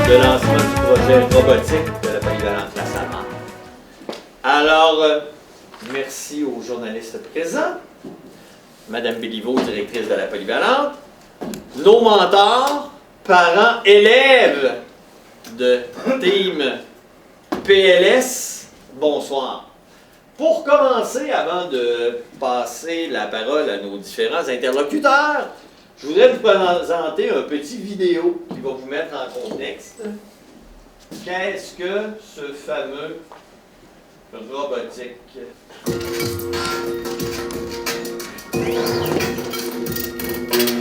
de lancement du projet robotique de la polyvalente La Samar. Alors, merci aux journalistes présents, Madame Béliveau, directrice de la polyvalente, nos mentors, parents, élèves de Team PLS, bonsoir. Pour commencer, avant de passer la parole à nos différents interlocuteurs, je voudrais vous présenter un petit vidéo qui va vous mettre en contexte. Qu'est-ce que ce fameux robotique?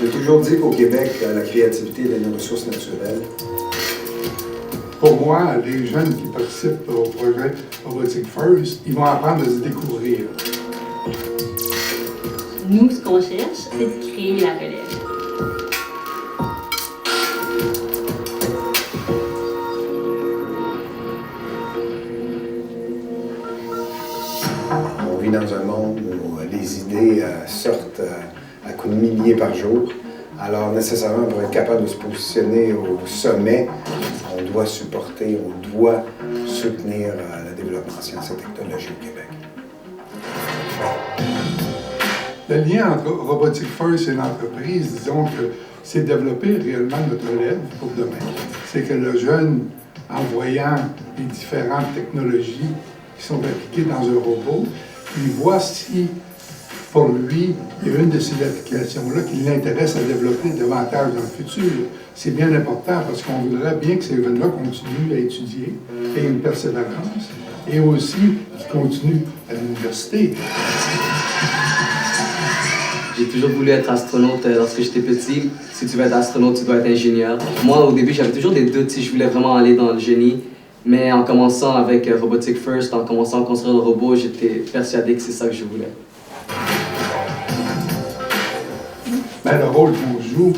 J'ai toujours dit qu'au Québec, la créativité est une ressource naturelle. Pour moi, les jeunes qui participent au projet Robotic First, ils vont apprendre à se découvrir. Nous, ce qu'on cherche, c'est de créer la relève. On vit dans un monde où les idées sortent à coups de milliers par jour. Alors, nécessairement, pour être capable de se positionner au sommet, on doit supporter, on doit soutenir le développement en sciences et technologies au Québec. Le lien entre Robotic First et l'entreprise, disons que c'est développer réellement notre relève pour demain. C'est que le jeune, en voyant les différentes technologies qui sont appliquées dans un robot, il voit si, pour lui, il y a une de ces applications-là qui l'intéresse à développer davantage dans le futur. C'est bien important parce qu'on voudrait bien que ces jeunes-là continuent à étudier et une persévérance, et aussi qu'ils continuent à l'université. J'ai toujours voulu être astronaute lorsque j'étais petit. Si tu veux être astronaute, tu dois être ingénieur. Moi, au début, j'avais toujours des doutes si je voulais vraiment aller dans le génie. Mais en commençant avec Robotic First, en commençant à construire le robot, j'étais persuadé que c'est ça que je voulais. Ben, le rôle qu'on joue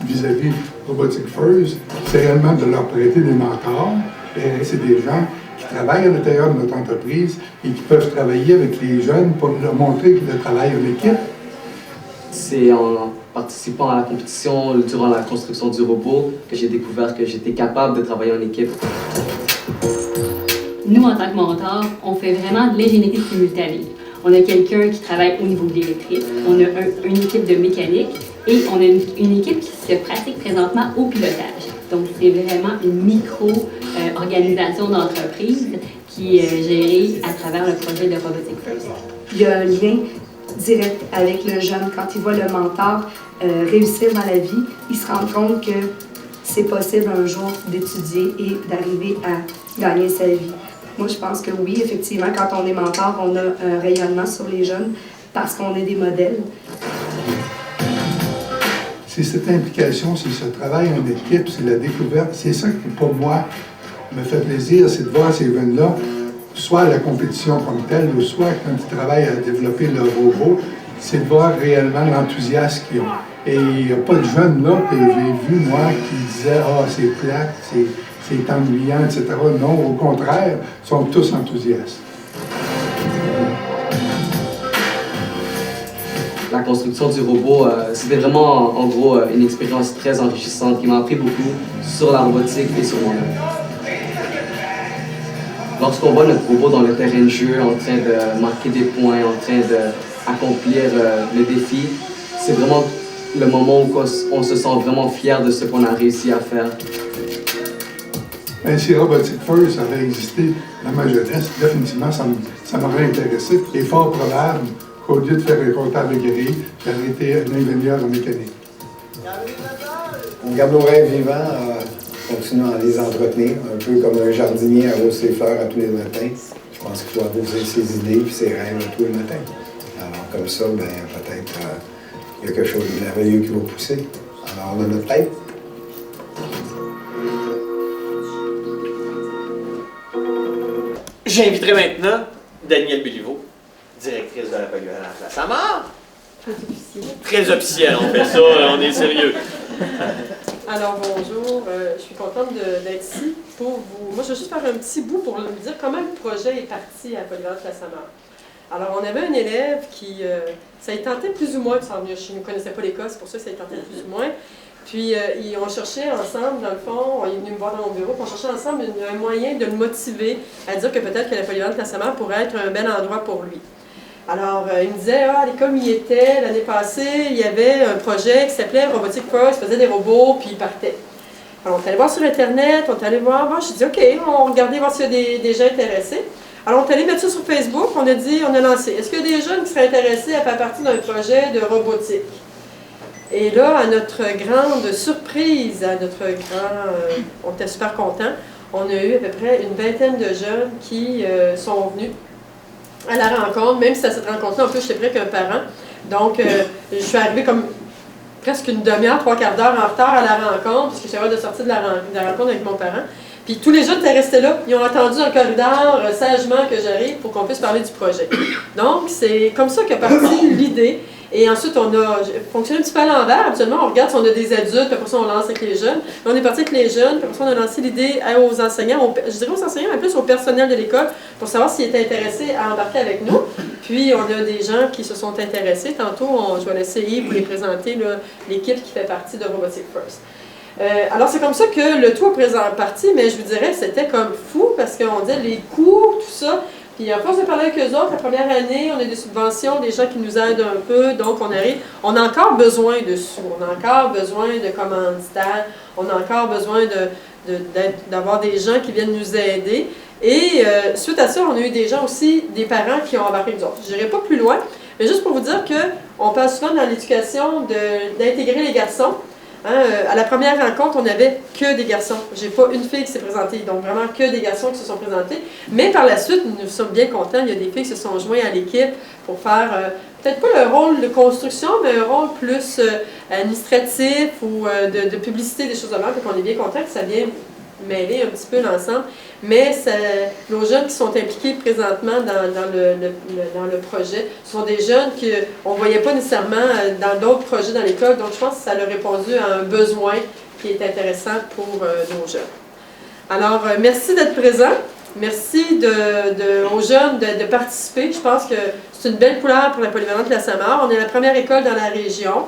vis-à-vis Robotic First, c'est réellement de leur prêter des mentors. Et c'est des gens qui travaillent à l'intérieur de notre entreprise et qui peuvent travailler avec les jeunes pour leur montrer que le travail en équipe. C'est en participant à la compétition durant la construction du robot que j'ai découvert que j'étais capable de travailler en équipe. Nous, en tant que mentors, on fait vraiment de l'ingénierie simultanée. On a quelqu'un qui travaille au niveau de l'électrique, on a une équipe de mécanique et on a une équipe qui se pratique présentement au pilotage. Donc, c'est vraiment une micro-organisation d'entreprise qui est gérée à travers le projet de Robotic First. Il y a un lien direct avec le jeune. Quand il voit le mentor réussir dans la vie, il se rend compte que c'est possible un jour d'étudier et d'arriver à gagner sa vie. Moi, je pense que oui, effectivement, quand on est mentor, on a un rayonnement sur les jeunes parce qu'on est des modèles. C'est cette implication, c'est ce travail en équipe, c'est la découverte. C'est ça qui, pour moi, me fait plaisir, c'est de voir ces jeunes-là, soit à la compétition comme telle, ou soit quand ils travaillent à développer leur robot, c'est de voir réellement l'enthousiasme qu'ils ont. Et il n'y a pas de jeunes là que j'ai vu, moi, qui disaient « Ah, c'est plate, c'est ennuyant, etc. » Non, au contraire, ils sont tous enthousiastes. La construction du robot, c'était vraiment, en gros, une expérience très enrichissante qui m'a appris beaucoup sur la robotique et sur moi-même. Lorsqu'on voit notre robot dans le terrain de jeu, en train de marquer des points, en train d'accomplir le défi, c'est vraiment le moment où on se sent vraiment fier de ce qu'on a réussi à faire. Ben, si Robotic First avait existé dans ma jeunesse, définitivement, ça m'aurait intéressé. Il est fort probable qu'au lieu de faire un comptable gris, j'aurais été un ingénieur en mécanique. On garde nos rêves vivants en continuant à les entretenir, un peu comme un jardinier arrose ses fleurs à tous les matins. Je pense qu'il faut arroser ses idées et ses rêves à tous les matins. Alors comme ça, ben, peut-être il y a quelque chose de merveilleux qui va pousser. Alors on a notre tête. J'inviterai maintenant Danielle Béliveau, directrice de la polyvalente La Samar. Très officiel, on fait ça, on est sérieux. Alors bonjour, je suis contente d'être ici pour vous. Moi, je vais juste faire un petit bout pour vous dire comment le projet est parti à Polyvalente La Samar. Alors, on avait un élève qui, ça a tenté plus ou moins de s'en venir chez nous. Il ne connaissait pas l'Écosse, c'est pour ça que ça a tenté plus ou moins. Puis ils ont cherché ensemble, dans le fond, il est venu me voir dans mon bureau, puis on cherchait ensemble un moyen de le motiver à dire que peut-être que la polyvalente Classamar pourrait être un bel endroit pour lui. Alors, il me disait, comme il était l'année passée, il y avait un projet qui s'appelait Robotic First, il faisait des robots, puis il partait. Alors, on est allé voir sur Internet, on est allé voir, j'ai dit, OK, on regardait voir s'il y a des gens intéressés. Alors, on est allé mettre ça sur Facebook, on a lancé, est-ce qu'il y a des jeunes qui seraient intéressés à faire partie d'un projet de robotique? Et là, à notre grande surprise, on était super contents, on a eu à peu près une vingtaine de jeunes qui sont venus à la rencontre, même si à cette rencontre-là, en plus, j'étais près qu'un parent. Donc, je suis arrivée comme presque une demi-heure, 3/4 d'heure en retard à la rencontre, puisque j'avais hâte de sortir de la rencontre avec mon parent. Puis tous les jeunes étaient restés là. Ils ont attendu dans le corridor sagement que j'arrive pour qu'on puisse parler du projet. Donc, c'est comme ça qu'est partie l'idée. Et ensuite, on a fonctionné un petit peu à l'envers. Habituellement, on regarde si on a des adultes, puis après ça, on lance avec les jeunes. Mais on est parti avec les jeunes, puis après ça, on a lancé l'idée aux enseignants, je dirais aux enseignants, mais plus au personnel de l'école, pour savoir s'ils étaient intéressés à embarquer avec nous. Puis, on a des gens qui se sont intéressés. Tantôt, je vais laisser Yves vous les présenter, l'équipe qui fait partie de Robotic First. Alors, c'est comme ça que le tout est parti, mais je vous dirais, c'était comme fou, parce qu'on disait les cours, tout ça. Puis à force de parler avec eux autres, la première année, on a des subventions, des gens qui nous aident un peu, donc on a encore besoin de sous, on a encore besoin de commanditaires, on a encore besoin d'avoir des gens qui viennent nous aider. Et suite à ça, on a eu des gens aussi, des parents qui ont embarqué nous autres. Je n'irai pas plus loin, mais juste pour vous dire qu'on parle souvent dans l'éducation d'intégrer les garçons. À la première rencontre, on n'avait que des garçons. J'ai pas une fille qui s'est présentée, donc vraiment que des garçons qui se sont présentés. Mais par la suite, nous sommes bien contents. Il y a des filles qui se sont jointes à l'équipe pour faire peut-être pas le rôle de construction, mais un rôle plus administratif ou de publicité, des choses de même. Donc on est bien contents que ça vienne mêler un petit peu l'ensemble. Mais nos jeunes qui sont impliqués présentement dans le projet sont des jeunes qu'on ne voyait pas nécessairement dans d'autres projets dans l'école. Donc, je pense que ça leur a répondu à un besoin qui est intéressant pour nos jeunes. Alors, merci d'être présents. Merci aux jeunes de participer. Je pense que c'est une belle couleur pour la polyvalente Classamar. On est la première école dans la région.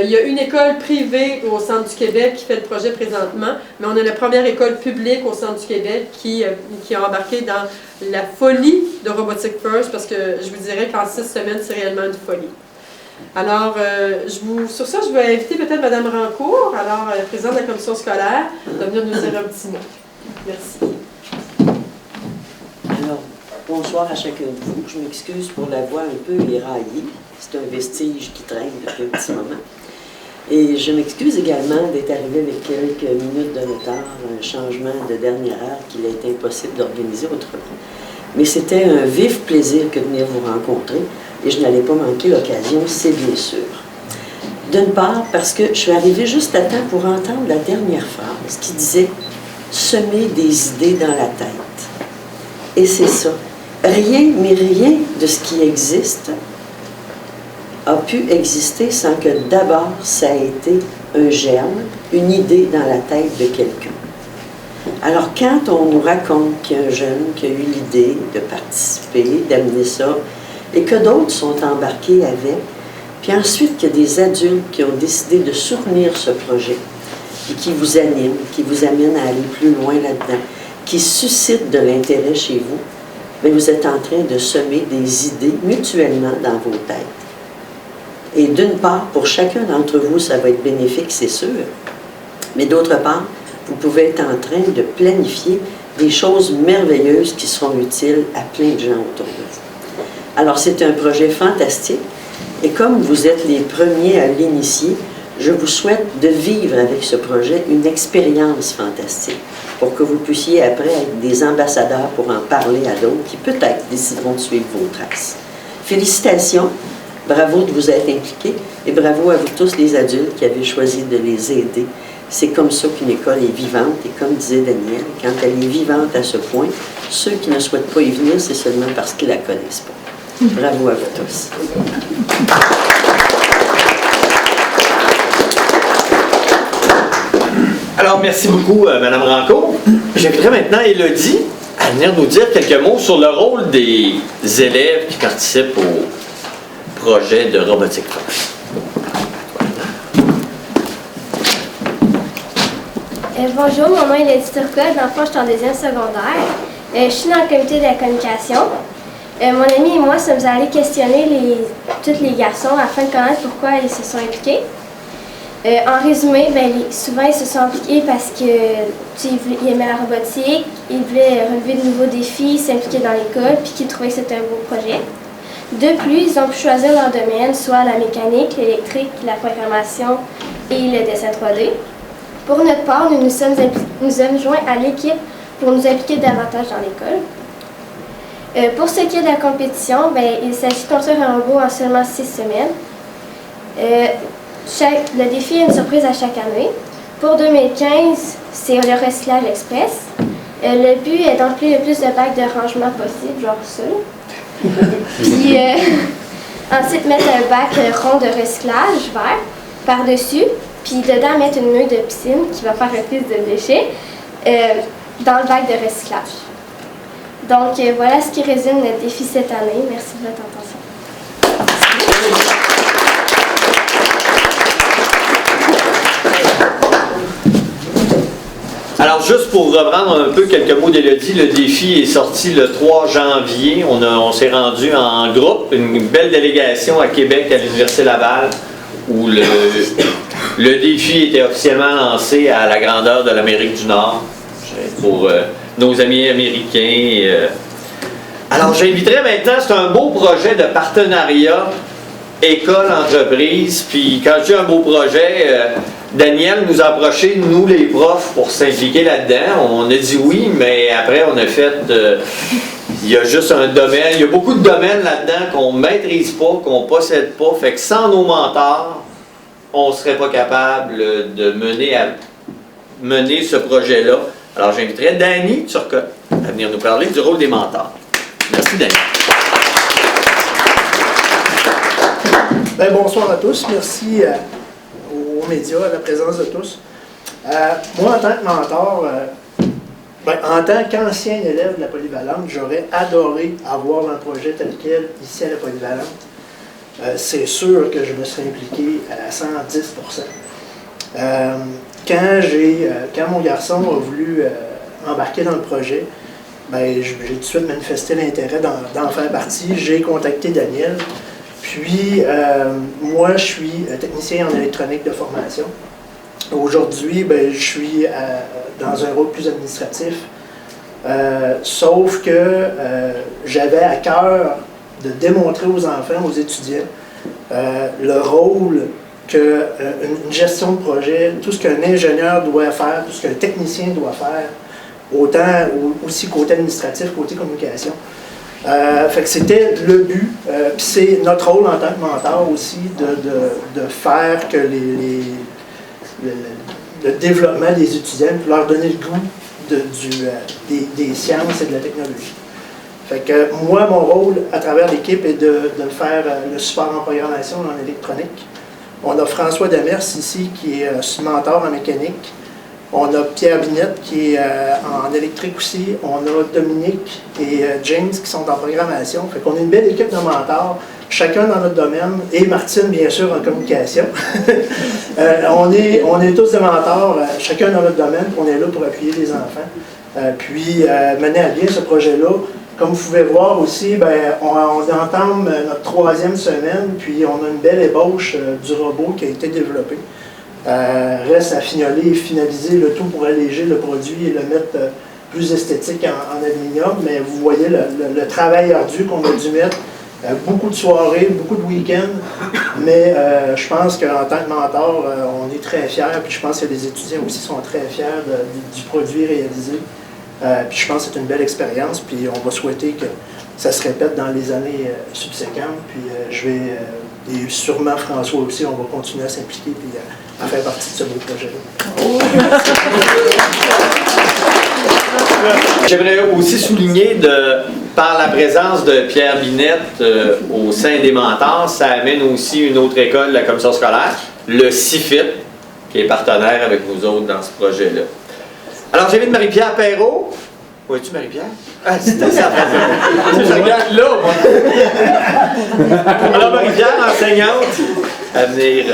Il y a une école privée au Centre du Québec qui fait le projet présentement, mais on a la première école publique au Centre du Québec qui a embarqué dans la folie de Robotic First, parce que je vous dirais qu'en 6 semaines, c'est réellement une folie. Alors, sur ça, je vais inviter peut-être Mme Rancourt, alors présidente de la commission scolaire, de venir nous dire un petit mot. Merci. Alors, bonsoir à chacun de vous. Je m'excuse pour la voix un peu éraillée. C'est un vestige qui traîne depuis un petit moment. Et je m'excuse également d'être arrivé avec quelques minutes de retard, un changement de dernière heure qu'il a été impossible d'organiser autrement. Mais c'était un vif plaisir que de venir vous rencontrer et je n'allais pas manquer l'occasion, c'est bien sûr. D'une part, parce que je suis arrivée juste à temps pour entendre la dernière phrase qui disait « semer des idées dans la tête ». Et c'est ça. Rien, mais rien de ce qui existe a pu exister sans que d'abord ça ait été un germe, une idée dans la tête de quelqu'un. Alors quand on nous raconte qu'il y a un jeune qui a eu l'idée de participer, d'amener ça, et que d'autres sont embarqués avec, puis ensuite qu'il y a des adultes qui ont décidé de soutenir ce projet, et qui vous animent, qui vous amènent à aller plus loin là-dedans, qui suscitent de l'intérêt chez vous, bien, vous êtes en train de semer des idées mutuellement dans vos têtes. Et d'une part, pour chacun d'entre vous, ça va être bénéfique, c'est sûr. Mais d'autre part, vous pouvez être en train de planifier des choses merveilleuses qui seront utiles à plein de gens autour de vous. Alors, c'est un projet fantastique. Et comme vous êtes les premiers à l'initier, je vous souhaite de vivre avec ce projet une expérience fantastique pour que vous puissiez après être des ambassadeurs pour en parler à d'autres qui peut-être décideront de suivre vos traces. Félicitations. Bravo de vous être impliqués et bravo à vous tous les adultes qui avez choisi de les aider. C'est comme ça qu'une école est vivante et comme disait Daniel, quand elle est vivante à ce point, ceux qui ne souhaitent pas y venir, c'est seulement parce qu'ils ne la connaissent pas. Bravo à vous tous. Alors, merci beaucoup, Mme Rancourt. J'inviterai maintenant Élodie à venir nous dire quelques mots sur le rôle des élèves qui participent au projet de Robotic First. Bonjour, mon nom est Lady Turcotte. Dans le fond, je suis en deuxième secondaire. Je suis dans le comité de la communication. Mon ami et moi sommes allés questionner tous les garçons afin de connaître pourquoi ils se sont impliqués. En résumé, souvent ils se sont impliqués parce qu'ils aimaient la robotique, ils voulaient relever de nouveaux défis, s'impliquer dans l'école, puis qu'ils trouvaient que c'était un beau projet. De plus, ils ont pu choisir leur domaine, soit la mécanique, l'électrique, la programmation et le dessin 3D. Pour notre part, nous sommes joints à l'équipe pour nous impliquer davantage dans l'école. Pour ce qui est de la compétition, il s'agit de construire un robot en seulement 6 semaines. Le défi est une surprise à chaque année. Pour 2015, c'est le recyclage express. Le but est d'emplir le plus de bacs de rangement possible, genre ça. Puis ensuite mettre un bac rond de recyclage vert par-dessus, puis dedans mettre une meuille de piscine qui va faire le plus de déchets dans le bac de recyclage. Donc voilà ce qui résume notre défi cette année. Merci de votre attention. Alors, juste pour reprendre un peu quelques mots d'Élodie, le défi est sorti le 3 janvier. On s'est rendu en groupe, une belle délégation à Québec, à l'Université Laval, où le défi était officiellement lancé à la grandeur de l'Amérique du Nord pour nos amis américains. Alors, j'inviterai maintenant, c'est un beau projet de partenariat école-entreprise. Puis, quand je dis un beau projet, Daniel nous a approché, nous les profs, pour s'impliquer là-dedans. On a dit oui, mais après on a fait... il y a juste un domaine, il y a beaucoup de domaines là-dedans qu'on ne maîtrise pas, qu'on ne possède pas. Fait que sans nos mentors, on ne serait pas capable de mener ce projet-là. Alors j'inviterai Dany Turcotte à venir nous parler du rôle des mentors. Merci Dany. Bonsoir à tous. Merci aux médias, à la présence de tous. Moi, en tant que mentor, en tant qu'ancien élève de la polyvalente, j'aurais adoré avoir un projet tel quel ici à la polyvalente. C'est sûr que je me serais impliqué à 110%. Quand mon garçon a voulu embarquer dans le projet, j'ai tout de suite manifesté l'intérêt d'en faire partie. J'ai contacté Daniel. Puis, moi, je suis technicien en électronique de formation. Aujourd'hui, je suis dans un rôle plus administratif. Sauf que j'avais à cœur de démontrer aux enfants, aux étudiants, le rôle qu'une gestion de projet, tout ce qu'un ingénieur doit faire, tout ce qu'un technicien doit faire, autant aussi côté administratif, côté communication. Fait que c'était le but, puis c'est notre rôle en tant que mentor aussi de faire que le développement des étudiants, leur donner le goût des sciences et de la technologie. Fait que moi, mon rôle à travers l'équipe est de faire le support en programmation en électronique. On a François Demers ici qui est mentor en mécanique. On a Pierre Binette qui est en électrique aussi. On a Dominique et James qui sont en programmation. Fait qu'on a une belle équipe de mentors, chacun dans notre domaine, et Martine, bien sûr, en communication. On est tous des mentors, chacun dans notre domaine, puis on est là pour appuyer les enfants. Puis mener à bien ce projet-là. Comme vous pouvez voir aussi, on entame notre 3e semaine, puis on a une belle ébauche du robot qui a été développé. Reste à fignoler et finaliser le tout pour alléger le produit et le mettre plus esthétique en aluminium, mais vous voyez le travail ardu qu'on a dû mettre, beaucoup de soirées, beaucoup de week-ends, mais je pense qu'en tant que mentor, on est très fiers, puis je pense que les étudiants aussi sont très fiers du produit réalisé, puis je pense que c'est une belle expérience, puis on va souhaiter que ça se répète dans les années subséquentes, puis et sûrement François aussi, on va continuer à s'impliquer puis à faire partie de ce beau projet-là. J'aimerais aussi souligner, par la présence de Pierre Binette au sein des mentors, ça amène aussi une autre école de la commission scolaire, le CIFIT, qui est partenaire avec nous autres dans ce projet-là. Alors, j'invite Marie-Pierre Perrault. Où es-tu, Marie-Pierre? Ah, c'était ça. Je regarde là, moi. Alors, Marie-Pierre, enseignante, à venir.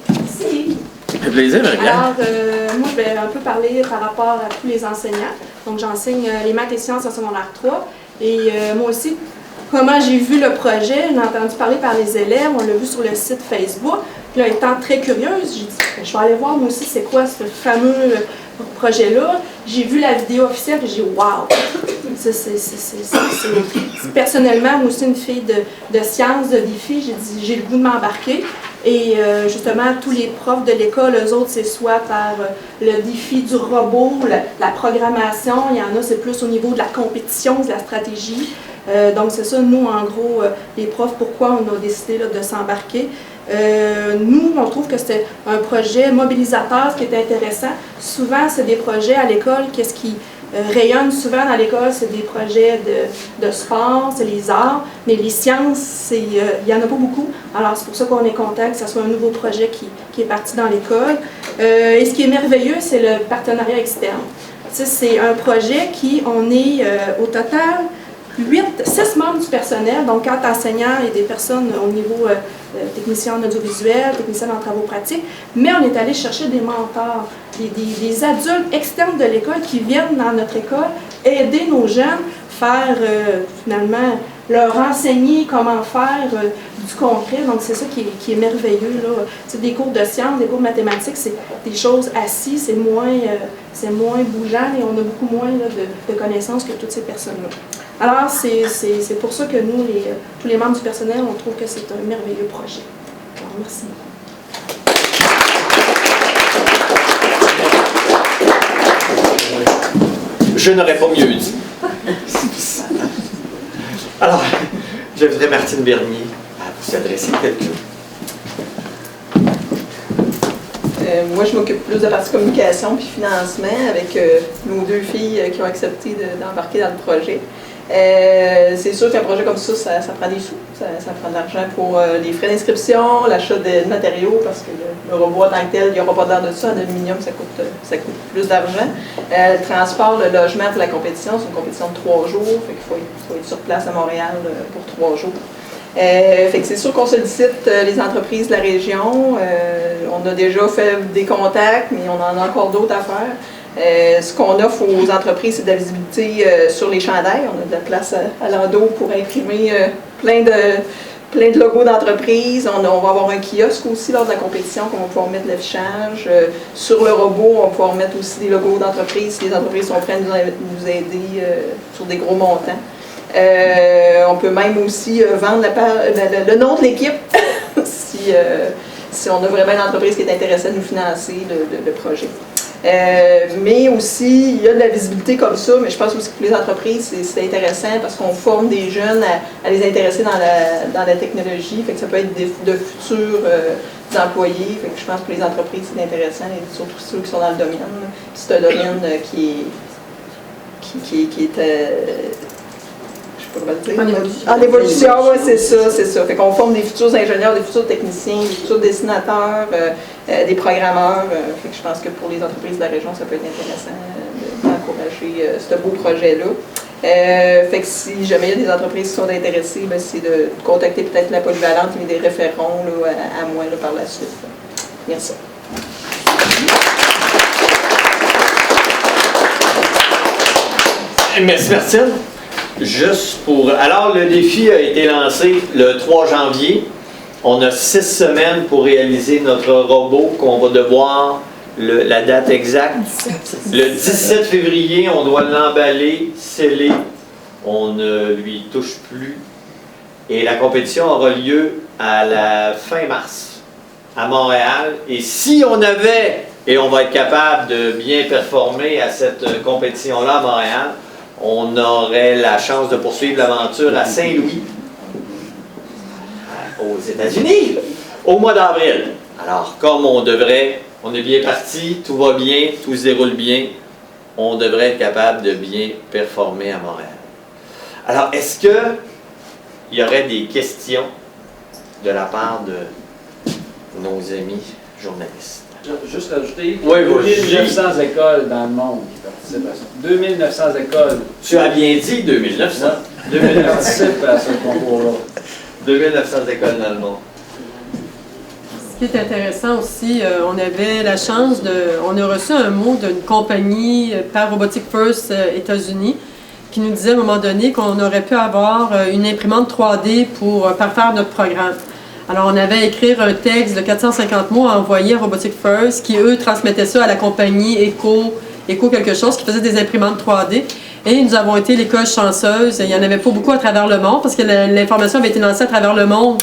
Merci. Ça fait plaisir, Marie-Pierre. Alors, moi, je vais un peu parler par rapport à tous les enseignants. Donc, j'enseigne les maths et sciences en secondaire 3. Et moi aussi, comment j'ai vu le projet, j'ai entendu parler par les élèves, on l'a vu sur le site Facebook. Puis là, étant très curieuse, j'ai dit, je vais aller voir moi aussi c'est quoi ce fameux projet-là. J'ai vu la vidéo officielle et j'ai dit, waouh! Personnellement, moi aussi, une fille de sciences, de défis, j'ai dit, j'ai le goût de m'embarquer. Et justement, tous les profs de l'école, eux autres, c'est soit par le défi du robot, la programmation, il y en a, c'est plus au niveau de la compétition, de la stratégie. Donc, c'est ça, nous, en gros, les profs, pourquoi on a décidé là, de s'embarquer. Nous, on trouve que c'était un projet mobilisateur, ce qui est intéressant. Souvent, c'est des projets à l'école, qu'est-ce qui rayonne souvent dans l'école, c'est des projets de sport, c'est les arts, mais les sciences, il n'y en a pas beaucoup. Alors, c'est pour ça qu'on est content que ce soit un nouveau projet qui est parti dans l'école. Et ce qui est merveilleux, c'est le partenariat externe. C'est un projet qui, on est au total 6 membres du personnel, donc 4 enseignants et des personnes au niveau technicien en audiovisuel, technicien en travaux pratiques, mais on est allé chercher des mentors, des adultes externes de l'école qui viennent dans notre école aider nos jeunes, faire finalement leur enseigner comment faire du concret. Donc c'est ça qui est merveilleux, là. Des cours de sciences, des cours de mathématiques, c'est des choses assises, c'est moins bougeant et on a beaucoup moins là, de connaissances que toutes ces personnes-là. Alors, c'est pour ça que nous, tous les membres du personnel, on trouve que c'est un merveilleux projet. Alors, merci. Je n'aurais pas mieux dit. Alors, j'inviterai Martine Bernier à vous adresser quelque chose. Moi, je m'occupe plus de la partie communication puis financement avec nos 2 filles qui ont accepté d'embarquer dans le projet. C'est sûr qu'un projet comme ça prend des sous. Ça prend de l'argent pour les frais d'inscription, l'achat de matériaux, parce que le robot en tant que tel, il n'y aura pas d'air de ça. En aluminium, ça coûte plus d'argent. Le transport, le logement pour la compétition, c'est une compétition de 3 jours. Fait qu'il faut être sur place à Montréal pour 3 jours. Fait que c'est sûr qu'on sollicite les entreprises de la région. On a déjà fait des contacts, mais on en a encore d'autres à faire. Ce qu'on offre aux entreprises, c'est de la visibilité sur les chandails. On a de la place à l'endos pour imprimer plein de logos d'entreprise. On va avoir un kiosque aussi lors de la compétition qu'on va pouvoir mettre l'affichage. Sur le robot, on va pouvoir mettre aussi des logos d'entreprise si les entreprises sont prêtes à nous aider sur des gros montants. On peut même aussi vendre le nom de l'équipe si on a vraiment une entreprise qui est intéressée à nous financer le projet. Mais aussi, il y a de la visibilité comme ça, mais je pense aussi que pour les entreprises, c'est intéressant parce qu'on forme des jeunes à les intéresser dans la technologie. Fait que ça peut être de futurs employés. Fait que je pense que pour les entreprises, c'est intéressant, et surtout ceux qui sont dans le domaine. C'est un domaine qui est en évolution, oui, c'est ça. Fait qu'on forme des futurs ingénieurs, des futurs techniciens, des futurs dessinateurs, des programmeurs. Fait que je pense que pour les entreprises de la région, ça peut être intéressant d'encourager ce beau projet-là. Fait que si jamais il y a des entreprises qui sont intéressées, ben, c'est de contacter peut-être la polyvalente, mais des référents là, à moi là, par la suite. Merci. Merci Martine. Juste pour... Alors, le défi a été lancé le 3 janvier. On a 6 semaines pour réaliser notre robot qu'on va devoir, la date exacte, le 17 février, on doit l'emballer, sceller. On ne lui touche plus. Et la compétition aura lieu à la fin mars à Montréal. Et si on avait, et on va être capable de bien performer à cette compétition-là à Montréal, on aurait la chance de poursuivre l'aventure à Saint-Louis, aux États-Unis, au mois d'avril. Alors, comme on est bien parti, tout va bien, tout se déroule bien, on devrait être capable de bien performer à Montréal. Alors, est-ce qu'il y aurait des questions de la part de nos amis journalistes? Juste ajouter, oui, 2900 écoles dans le monde qui participent à ça. 2900 écoles. Tu as bien dit 2900. 2000 participent à ce concours-là. 2900 écoles dans le monde. qui est intéressant aussi, on avait la chance on a reçu un mot d'une compagnie par Robotic First États-Unis qui nous disait à un moment donné qu'on aurait pu avoir une imprimante 3D pour parfaire notre programme. Alors, on avait à écrire un texte de 450 mots à envoyer à Robotic First, qui, eux, transmettaient ça à la compagnie Eco quelque chose, qui faisait des imprimantes 3D. Et nous avons été l'école chanceuse. Il n'y en avait pas beaucoup à travers le monde, parce que l'information avait été lancée à travers le monde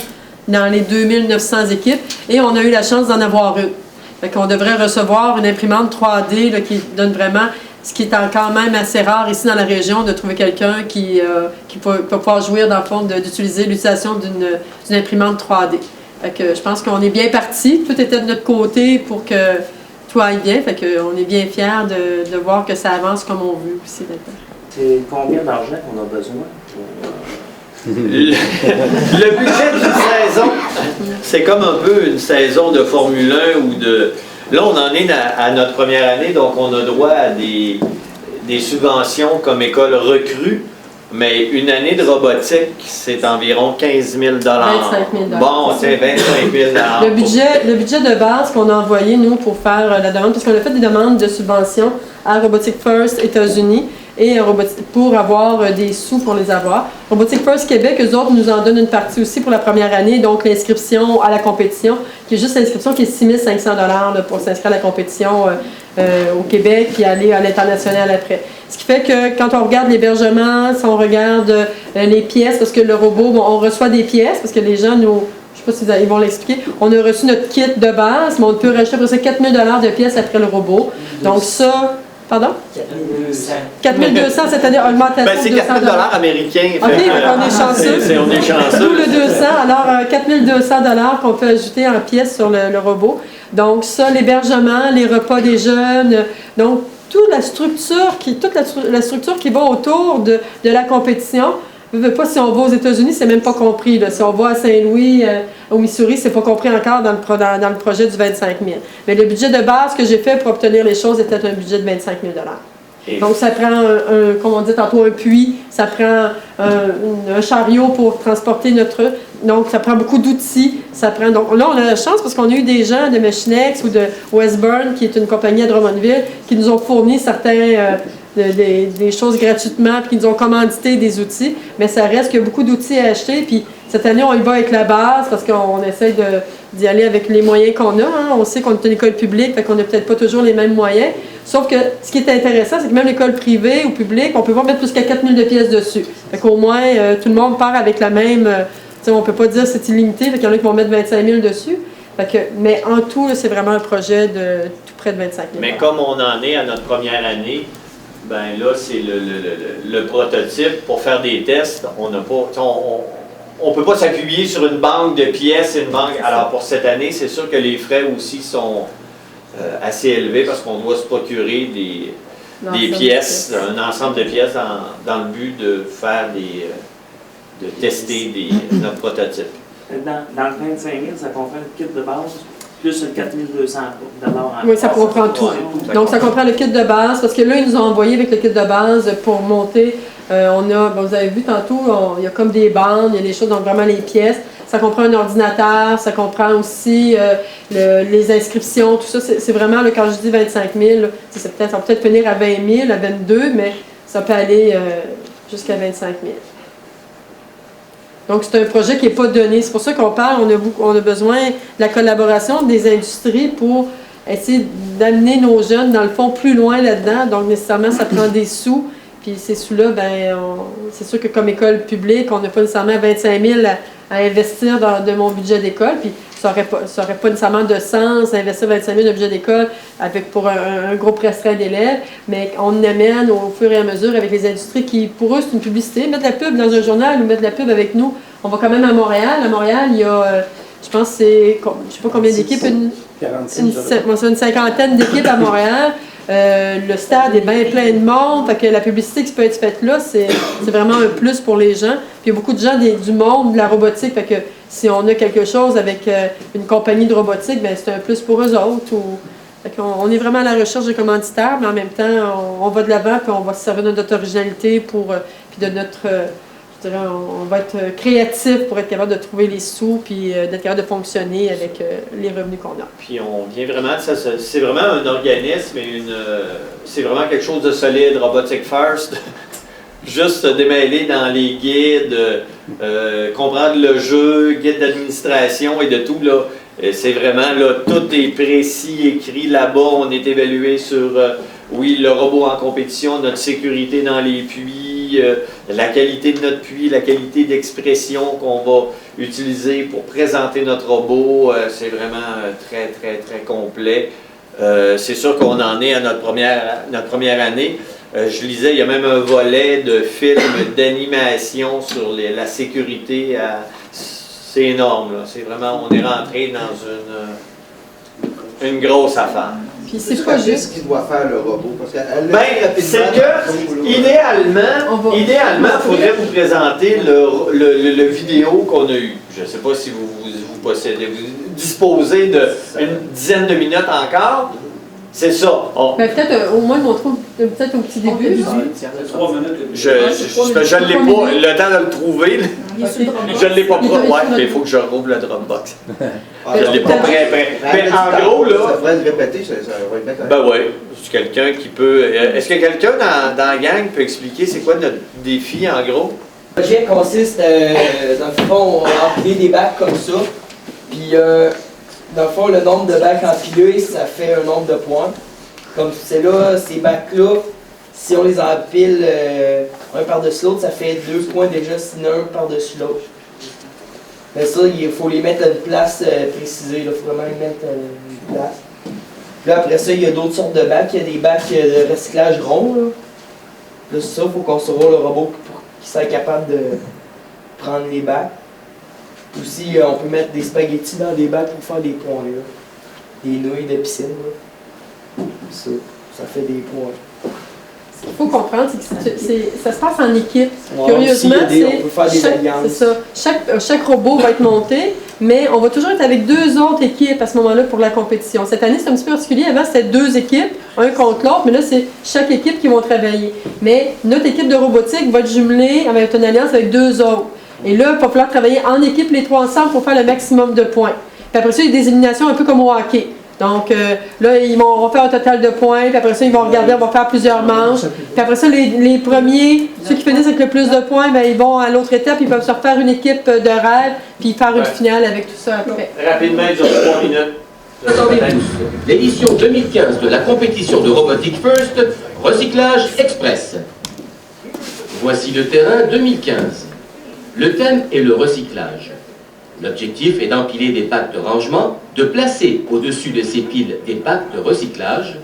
dans les 2900 équipes, et on a eu la chance d'en avoir une. Fait qu'on devrait recevoir une imprimante 3D là, qui donne vraiment, ce qui est quand même assez rare ici dans la région, de trouver quelqu'un qui peut pouvoir jouir, dans le fond, d'utiliser l'utilisation d'une imprimante 3D. Fait que je pense qu'on est bien parti. Tout était de notre côté pour que tout aille bien. Fait qu'on est bien fiers de voir que ça avance comme on veut aussi. C'est combien d'argent qu'on a besoin pour... Le budget d'une saison, c'est comme un peu une saison de Formule 1 ou de... Là, on en est à notre première année, donc on a droit à des subventions comme école recrue, mais une année de robotique, c'est environ 15 000 25 000 Bon, c'est 25 000 le budget de base qu'on a envoyé, nous, pour faire la demande, puisqu'on a fait des demandes de subventions à Robotic First États-Unis, et pour avoir des sous pour les avoir. Robotic First Québec, eux autres, nous en donnent une partie aussi pour la première année, donc l'inscription à la compétition, qui est juste l'inscription qui est 6 500 $ pour s'inscrire à la compétition au Québec, puis aller à l'international après. Ce qui fait que quand on regarde l'hébergement, si on regarde les pièces, parce que le robot, bon, on reçoit des pièces, parce que les gens nous... Je ne sais pas s'ils vont l'expliquer. On a reçu notre kit de base, mais on peut racheter après ça 4 000 $ de pièces après le robot. Donc ça... Pardon? 4200 cette année, augmentation de 200 $. C'est 4 000 $ américains. OK, on est chanceux. On est chanceux. Tout le 200. Alors, 4 200 $ qu'on peut ajouter en pièces sur le robot. Donc, ça, l'hébergement, les repas des jeunes. Donc, toute la structure qui va autour de la compétition. Pas si on va aux États-Unis, c'est même pas compris. Là. Si on va à Saint-Louis, au Missouri, c'est pas compris encore dans le projet du 25 000. Mais le budget de base que j'ai fait pour obtenir les choses était un budget de 25 000 $. Donc, ça prend, comme on dit tantôt, un puits, ça prend un chariot pour transporter notre... Donc, ça prend beaucoup d'outils. Donc, là, on a la chance parce qu'on a eu des gens de Machinex ou de Westburn, qui est une compagnie à Drummondville, qui nous ont fourni certains... des choses gratuitement, puis qui nous ont commandité des outils, mais ça reste qu'il y a beaucoup d'outils à acheter, puis cette année, on y va avec la base, parce qu'on essaie d'y aller avec les moyens qu'on a. Hein. On sait qu'on est une école publique, fait qu'on n'a peut-être pas toujours les mêmes moyens, sauf que ce qui est intéressant, c'est que même l'école privée ou publique, on peut pas mettre plus qu'à 4 000 de pièces dessus. Fait qu'au moins, tout le monde part avec la même... on peut pas dire que c'est illimité, fait qu'il y en a qui vont mettre 25 000 dessus. Mais en tout, c'est vraiment un projet de tout près de 25 000 $. Mais comme on en est à notre première année, ben là, c'est le prototype. Pour faire des tests, on n'a pas... On ne peut pas s'appuyer sur une banque de pièces et une banque... Alors, pour cette année, c'est sûr que les frais aussi sont assez élevés parce qu'on doit se procurer des pièces, un ensemble de pièces dans le but de faire de tester notre prototype. Dans le 25 000, ça comprend le kit de base, plus le 4 200 $. Oui, ça comprend tout. Donc, ça comprend le kit de base, parce que là, ils nous ont envoyé avec le kit de base pour monter. Vous avez vu tantôt, il y a comme des bandes, il y a des choses, donc vraiment les pièces. Ça comprend un ordinateur, ça comprend aussi les inscriptions, tout ça. C'est vraiment, là, quand je dis 25 000, ça va peut-être finir à 20 000, à 22, mais ça peut aller jusqu'à 25 000. Donc, c'est un projet qui n'est pas donné. C'est pour ça qu'on parle, on a besoin de la collaboration des industries pour essayer d'amener nos jeunes, dans le fond, plus loin là-dedans. Donc, nécessairement, ça prend des sous. Puis ces sous-là, c'est sûr que comme école publique, on n'a pas nécessairement 25 000 à investir de mon budget d'école. Puis ça n'aurait pas nécessairement de sens d'investir 25 000 de budget d'école pour un groupe restreint d'élèves, mais on amène au fur et à mesure avec les industries qui, pour eux, c'est une publicité. Mettre de la pub dans un journal ou mettre de la pub avec nous. On va quand même à Montréal. À Montréal, il y a, je pense, je ne sais pas combien d'équipes, une cinquantaine d'équipes à Montréal. Le stade est bien plein de monde, fait que la publicité qui peut être faite là, c'est vraiment un plus pour les gens. Puis il y a beaucoup de gens du monde de la robotique, fait que si on a quelque chose avec une compagnie de robotique, c'est un plus pour eux autres. Fait qu'on est vraiment à la recherche de commanditaires, mais en même temps, on va de l'avant, puis on va se servir de notre originalité puis de je dirais, on va être créatif pour être capable de trouver les sous puis d'être capable de fonctionner avec les revenus qu'on a. Puis on vient vraiment de ça, c'est vraiment un organisme et c'est vraiment quelque chose de solide, Robotic First. Juste se démêler dans les guides, comprendre le jeu, guide d'administration et de tout, là. C'est vraiment, là, tout est précis, écrit là-bas. On est évalué sur, oui, le robot en compétition, notre sécurité dans les puits, la qualité de notre puits, la qualité d'expression qu'on va utiliser pour présenter notre robot. C'est vraiment très, très, très complet. C'est sûr qu'on en est à notre première année. Je lisais, il y a même un volet de film d'animation sur la sécurité. C'est énorme, là. C'est vraiment, on est rentré dans une grosse affaire. Puis c'est pas juste ce qu'il doit faire le robot. Parce c'est que, idéalement, il faudrait vous présenter le vidéo qu'on a eu. Je ne sais pas si vous possédez, vous disposez d'une dizaine de minutes encore. C'est ça. Peut-être au moins montrer peut-être au petit début. 3 minutes. Je ne l'ai pas, le temps de le trouver. Je ne l'ai pas prêt. Ouais, mais il faut que je rouvre le Dropbox. Je ne l'ai pas prêt. Mais en gros, là. Ça devrait le répéter, ça va être bien. Ben oui. C'est quelqu'un qui peut. Est-ce que quelqu'un dans la gang peut expliquer c'est quoi notre défi en gros? Le projet consiste, dans le fond, à empiler des bacs comme ça. Puis, dans le fond, le nombre de bacs empilés, ça fait un nombre de points. Comme c'est là, ces bacs-là, si on les empile un par-dessus l'autre, ça fait 2 points déjà, sinon un par-dessus l'autre. Mais ça, il faut les mettre à une place précisée. Il faut vraiment les mettre à une place. Puis là, après ça, il y a d'autres sortes de bacs. Il y a des bacs de recyclage ronds. Là, c'est ça, il faut concevoir le robot pour qu'il soit capable de prendre les bacs. Aussi, on peut mettre des spaghettis dans des bacs pour faire des points. Là. Des nouilles de piscine. Là. Ça fait des points. Ce qu'il faut comprendre, c'est que ça se passe en équipe. Ouais, Curieusement, aussi, on peut faire des alliances. C'est ça. Chaque robot va être monté, mais on va toujours être avec 2 autres équipes à ce moment-là pour la compétition. Cette année, c'est un petit peu particulier. Avant, c'était 2 équipes, un contre l'autre, mais là, c'est chaque équipe qui va travailler. Mais notre équipe de robotique va être jumelée avec une alliance avec 2 autres. Et là, il va falloir travailler en équipe, les 3 ensemble, pour faire le maximum de points. Puis après ça, il y a des éliminations un peu comme au hockey. Donc là, on va faire un total de points, puis après ça, ils vont regarder, on va faire plusieurs manches. Puis après ça, les premiers, ceux qui finissent avec le plus de points, bien, ils vont à l'autre étape, ils peuvent se refaire une équipe de rêve, puis faire une finale avec tout ça après. Rapidement, ils ont 3 minutes. Attendez tous. L'édition 2015 de la compétition de Robotic First, Recyclage Express. Voici le terrain 2015. Le thème est le recyclage. L'objectif est d'empiler des bacs de rangement, de placer au-dessus de ces piles des bacs de recyclage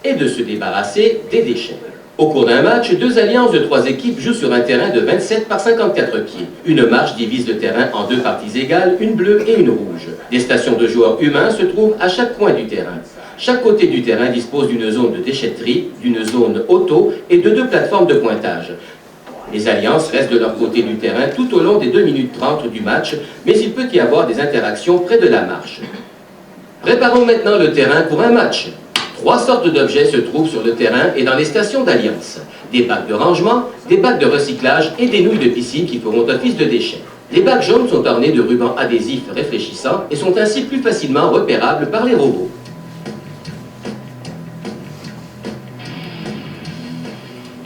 et de se débarrasser des déchets. Au cours d'un match, 2 alliances de 3 équipes jouent sur un terrain de 27 par 54 pieds. Une marche divise le terrain en 2 parties égales, une bleue et une rouge. Des stations de joueurs humains se trouvent à chaque coin du terrain. Chaque côté du terrain dispose d'une zone de déchetterie, d'une zone auto et de 2 plateformes de pointage. Les alliances restent de leur côté du terrain tout au long des 2 minutes 30 du match, mais il peut y avoir des interactions près de la marche. Préparons maintenant le terrain pour un match. 3 sortes d'objets se trouvent sur le terrain et dans les stations d'alliance. Des bacs de rangement, des bacs de recyclage et des nouilles de piscine qui feront office de déchets. Les bacs jaunes sont ornés de rubans adhésifs réfléchissants et sont ainsi plus facilement repérables par les robots.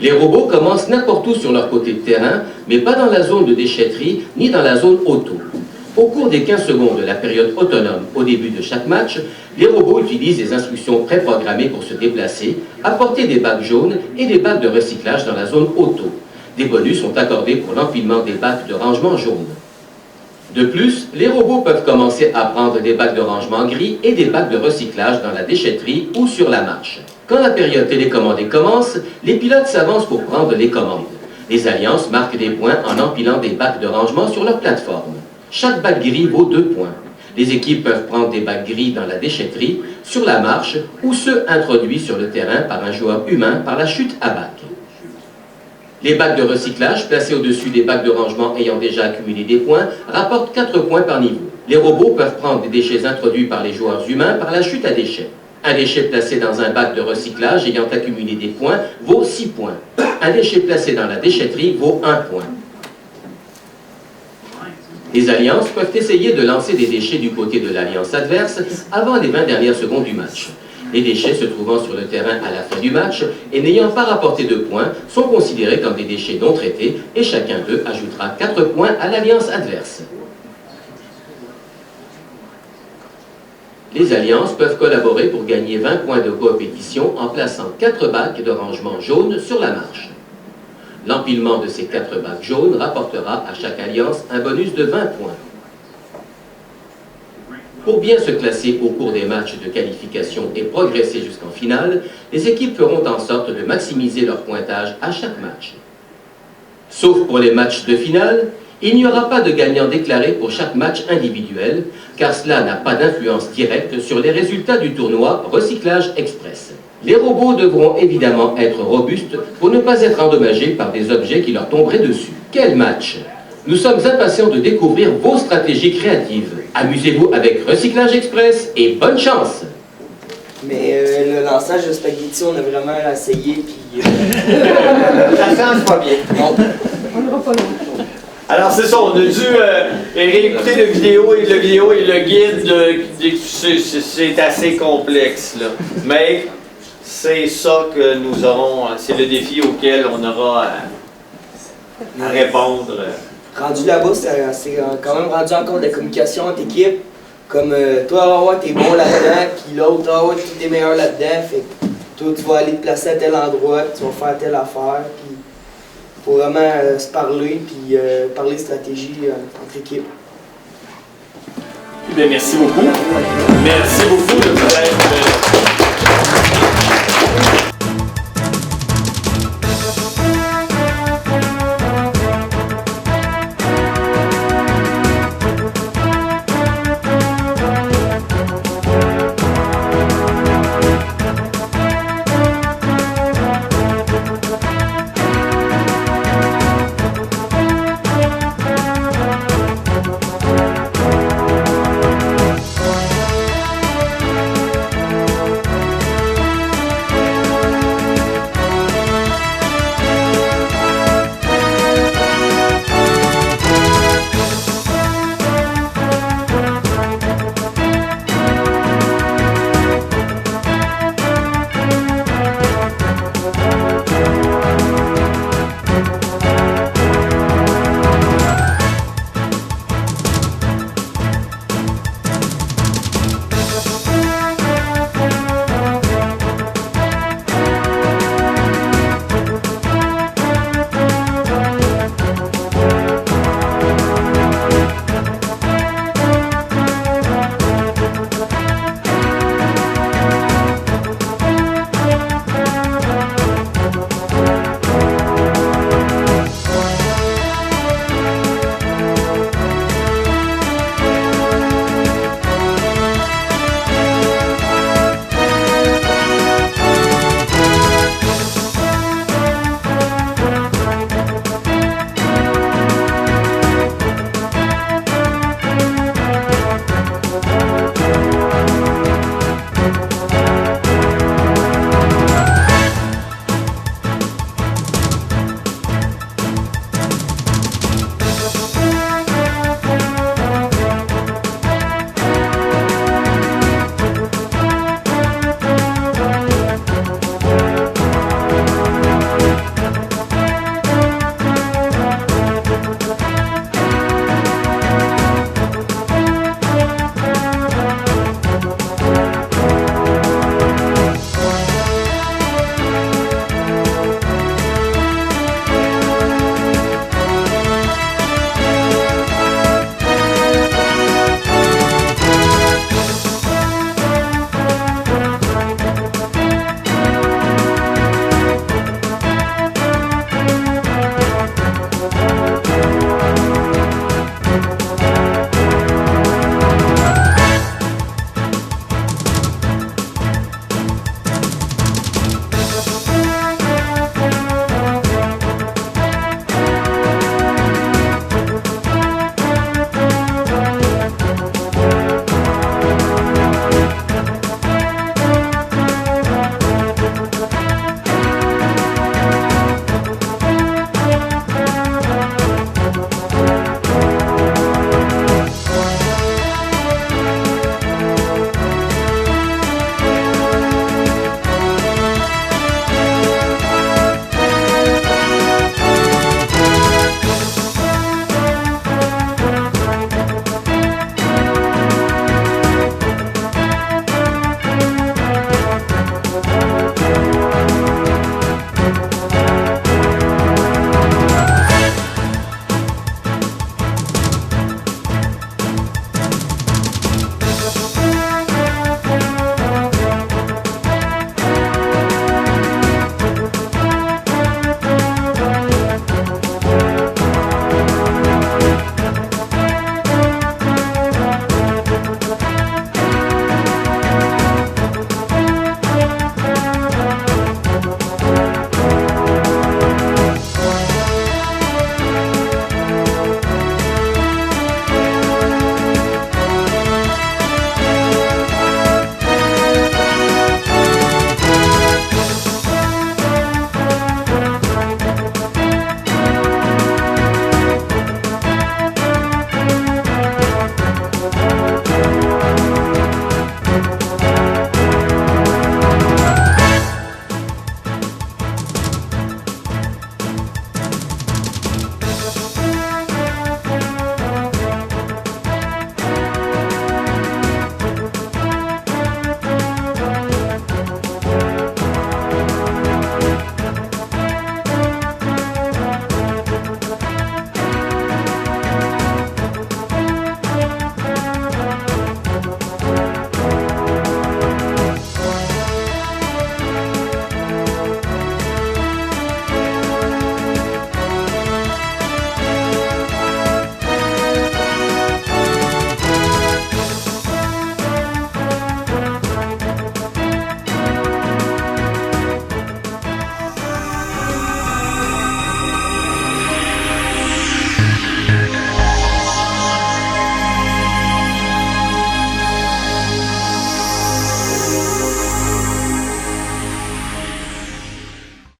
Les robots commencent n'importe où sur leur côté de terrain, mais pas dans la zone de déchetterie ni dans la zone auto. Au cours des 15 secondes de la période autonome au début de chaque match, les robots utilisent des instructions préprogrammées pour se déplacer, apporter des bacs jaunes et des bacs de recyclage dans la zone auto. Des bonus sont accordés pour l'empilement des bacs de rangement jaunes. De plus, les robots peuvent commencer à prendre des bacs de rangement gris et des bacs de recyclage dans la déchetterie ou sur la marche. Quand la période télécommandée commence, les pilotes s'avancent pour prendre les commandes. Les alliances marquent des points en empilant des bacs de rangement sur leur plateforme. Chaque bac gris vaut 2 points. Les équipes peuvent prendre des bacs gris dans la déchetterie, sur la marche ou ceux introduits sur le terrain par un joueur humain par la chute à bac. Les bacs de recyclage placés au-dessus des bacs de rangement ayant déjà accumulé des points rapportent 4 points par niveau. Les robots peuvent prendre des déchets introduits par les joueurs humains par la chute à déchets. Un déchet placé dans un bac de recyclage ayant accumulé des points vaut 6 points. Un déchet placé dans la déchetterie vaut 1 point. Les alliances peuvent essayer de lancer des déchets du côté de l'alliance adverse avant les 20 dernières secondes du match. Les déchets se trouvant sur le terrain à la fin du match et n'ayant pas rapporté de points sont considérés comme des déchets non traités et chacun d'eux ajoutera 4 points à l'alliance adverse. Les alliances peuvent collaborer pour gagner 20 points de coopétition en plaçant 4 bacs de rangement jaune sur la marche. L'empilement de ces 4 bacs jaunes rapportera à chaque alliance un bonus de 20 points. Pour bien se classer au cours des matchs de qualification et progresser jusqu'en finale, les équipes feront en sorte de maximiser leur pointage à chaque match. Sauf pour les matchs de finale, il n'y aura pas de gagnant déclaré pour chaque match individuel, car cela n'a pas d'influence directe sur les résultats du tournoi Recyclage Express. Les robots devront évidemment être robustes pour ne pas être endommagés par des objets qui leur tomberaient dessus. Quel match! Nous sommes impatients de découvrir vos stratégies créatives. Amusez-vous avec Recyclage Express et bonne chance! Mais le lançage de spaghetti, on a vraiment essayé, puis... Ça change pas bien. Non. On n'aura pas long. Alors c'est ça, on a dû réécouter la vidéo et le guide, c'est assez complexe, là. Mais c'est ça que nous aurons, c'est le défi auquel on aura à répondre. Rendu là-bas, c'est quand même rendu encore de la communication entre équipes. Comme toi, ouais, t'es bon là-dedans, puis l'autre, ouais, t'es meilleur là-dedans. Fait que toi, tu vas aller te placer à tel endroit, puis tu vas faire telle affaire. Puis faut vraiment se parler, puis parler stratégie entre équipes. Bien, merci beaucoup. Merci beaucoup de vous être